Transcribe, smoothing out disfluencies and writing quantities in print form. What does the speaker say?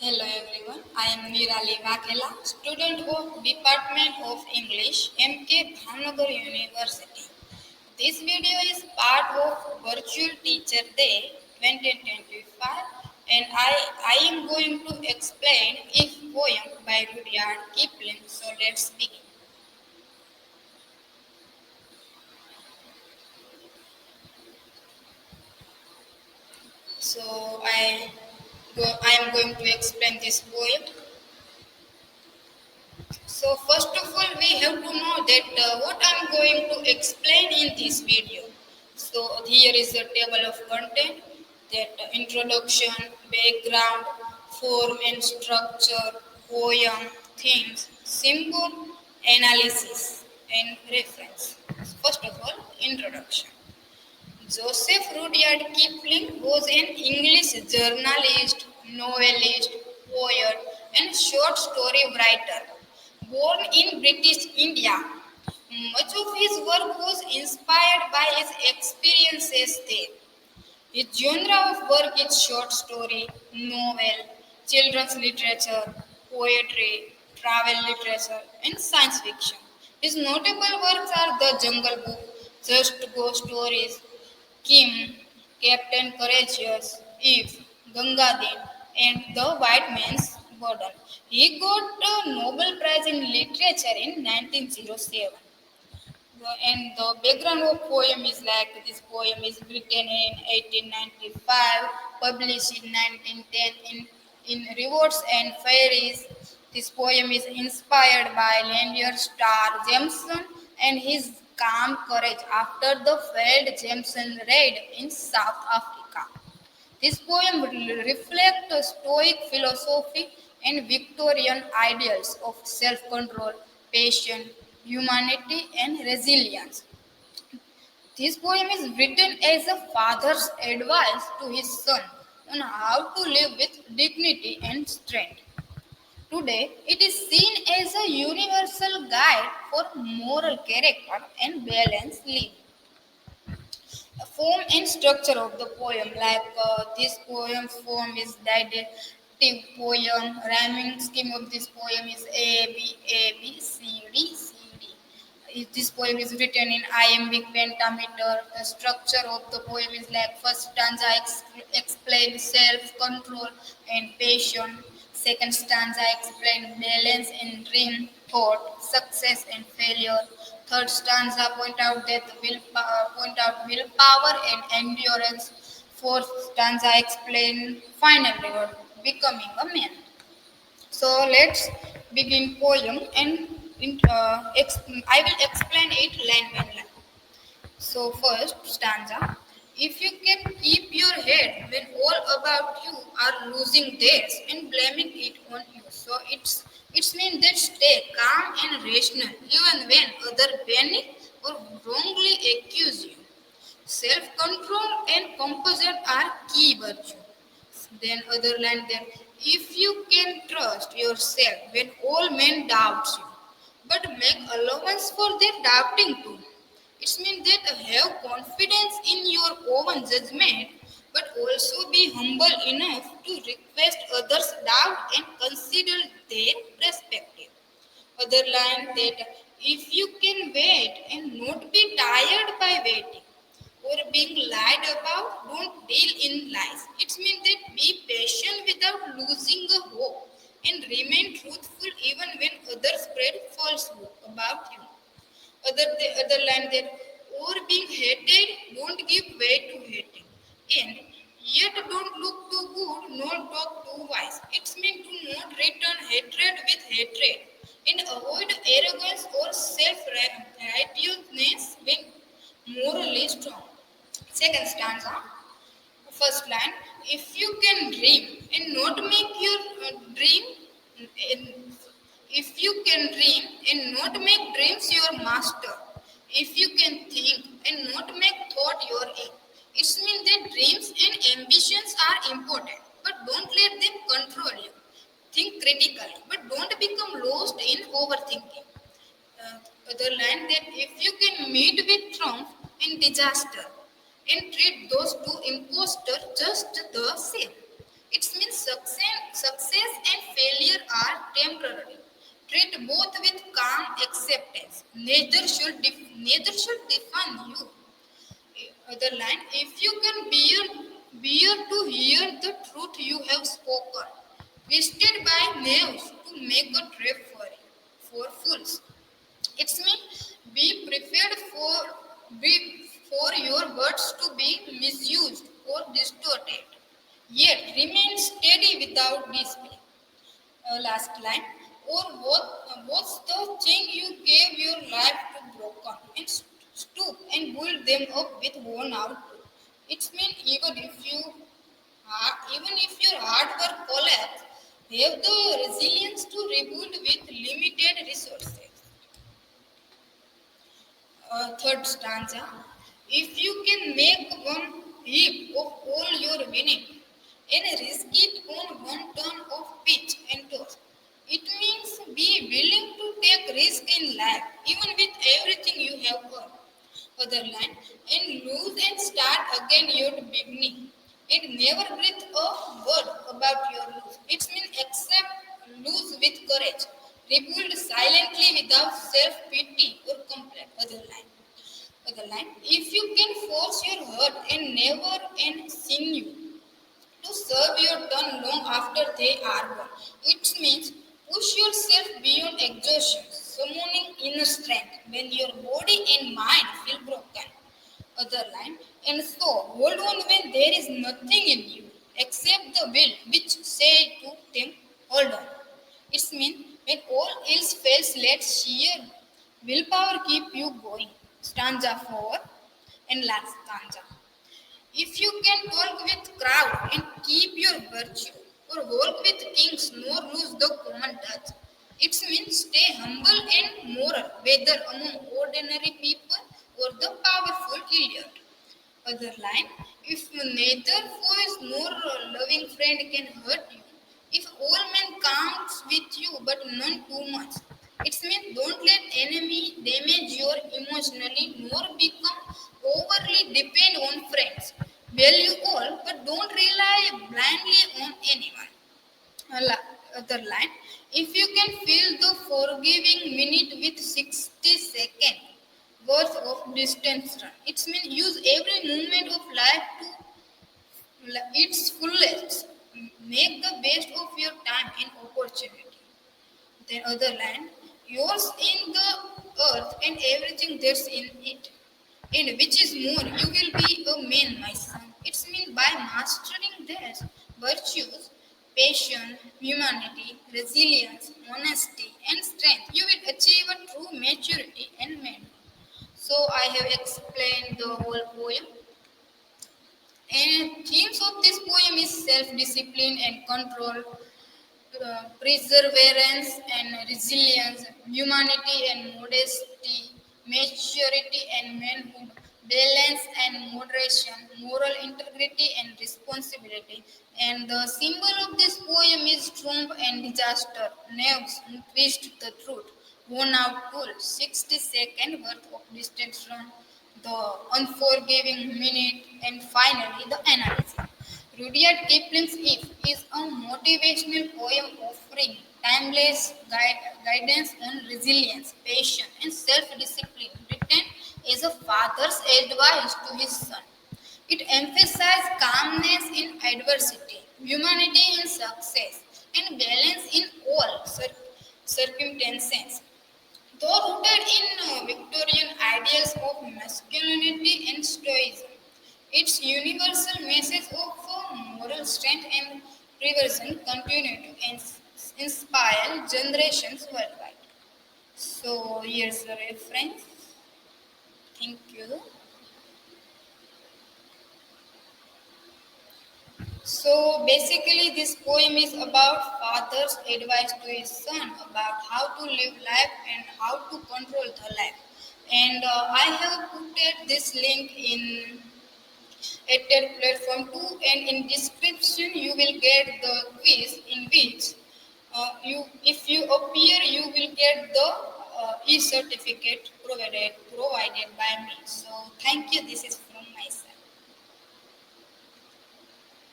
Hello everyone, I am Nirali Vakela, student of Department of English, MK Bhavnagar University. This video is part of Virtual Teacher Day 2025 and I am going to explain a poem by Rudyard Kipling. So let's begin. So I am going to explain this poem. So first of all, we have to know that what I'm going to explain in this video. So here is the table of content, that introduction, background, form and structure, poem, themes, symbol, analysis, and reference. First of all, introduction. Joseph Rudyard Kipling was an English journalist, novelist, poet, and short story writer. Born in British India, much of his work was inspired by his experiences there. His genre of work is short story, novel, children's literature, poetry, travel literature, and science fiction. His notable works are The Jungle Book, Just Go Stories, Kim, Captain Courageous, Eve, Gangadin, and The White Man's Burden. He got a Nobel Prize in Literature in 1907. And the background of poem is like this poem is written in 1895, published in 1910 in Rewards and Fairies. This poem is inspired by Lanier Star Jameson and his calm courage after the failed Jameson raid in South Africa. This poem reflects Stoic philosophy and Victorian ideals of self control, patience, humanity, and resilience. This poem is written as a father's advice to his son on how to live with dignity and strength. Today, it is seen as a universal guide for moral character and balanced living. Form and structure of the poem, like this poem form is didactic poem. Rhyming scheme of this poem is A B C D. This poem is written in iambic pentameter. The structure of the poem is like first stanza explain self-control and passion. Second stanza explain balance and dream, thought, success and failure. Third stanza point out willpower and endurance. Fourth stanza explain final reward, becoming a man. So let's begin poem and I will explain it line by line. So first stanza. If you can keep your head when all about you are losing theirs and blaming it on you. So it's mean that stay calm and rational even when other panic or wrongly accuse you. Self-control and composure are key virtues. Then other line there. If you can trust yourself when all men doubts you, but make allowance for their doubting too. It means that have confidence in your own judgment, but also be humble enough to request others' doubt and consider their perspective. Other line that if you can wait and not be tired by waiting or being lied about, don't deal in lies. It means that be patient without losing a hope and remain truthful even when others spread falsehood about you. Other line that or being hated, don't give way to hating. And yet don't look too good, nor talk too wise. It's meant to not return hatred with hatred and avoid arrogance or self-righteousness when morally strong. Second stanza, first line, if you can dream and not make your dream, in- if you can dream and not make dreams your master, if you can think and not make thought your aim, it means that dreams and ambitions are important, but don't let them control you. Think critically, but don't become lost in overthinking. Uh, Other line that if you can meet with triumph in disaster and treat those two impostors just the same. It means success temporary. Treat both with calm acceptance. Neither should define you. Other line, if you can bear to hear the truth you have spoken, twisted by knaves to make a trap for fools. It's mean be prepared for your words to be misused or distorted. Yet remain steady without display. Last line. Or what's the thing you gave your life to broken and stoop and build them up with worn out? It's mean even if your hard work collapse, have the resilience to rebuild with limited resources. Third stanza. If you can make one heap of all your winning and risk it on one ton of pitch and toss, it means be willing to take risk in life, even with everything you have earned. Other line, and lose and start again your beginning. And never breathe a word about your lose. It means accept lose with courage. Rebuild silently without self-pity or complaint. Other line. If you can force your hurt and never and sinew to serve your turn long after they are gone. It means push yourself beyond exhaustion, summoning inner strength when your body and mind feel broken. Other line, and so hold on when there is nothing in you except the will which say to them, hold on. It means when all else fails, let sheer willpower keep you going. Stanza 4 and last stanza. If you can talk with crowd and keep your virtue, or walk with kings nor lose the common touch, it means stay humble and moral, whether among ordinary people or the powerful elite. Other line, if neither foes nor loving friend can hurt you, if all men counts with you but none too much, it means don't let enemy damage your emotionally nor become overly depend on friends. Value all, but don't rely blindly on anyone. Other line, if you can fill the forgiving minute with 60 seconds worth of distance run, it means use every moment of life to its fullest. Make the best of your time and opportunity. Then other land, yours in the earth and everything that's in it. And which is more, you will be a man, my son. It's mean by mastering these virtues, patience, humanity, resilience, honesty, and strength, you will achieve a true maturity and manhood. So I have explained the whole poem. And themes of this poem is self-discipline and control, perseverance and resilience, humanity and modesty, maturity and manhood, balance and moderation, moral integrity and responsibility. And the symbol of this poem is trump and disaster, knaves who twist the truth, worn out tool, 60-second worth of distance run, the unforgiving minute, and finally the analysis. Rudyard Kipling's If is a motivational poem offering timeless guidance on resilience, patience, and self-discipline, written as a father's advice to his son. It emphasizes calmness in adversity, humanity in success, and balance in all circumstances. Though rooted in Victorian ideals of masculinity and stoicism, its universal message of moral strength and prevention continue to inspire generations worldwide. So here's a reference. Thank you. So basically, this poem is about father's advice to his son about how to live life and how to control the life. And I have put this link in at that platform too, and in description you will get the quiz in which if you appear, you will get the e-certificate provided by me. So thank you. This is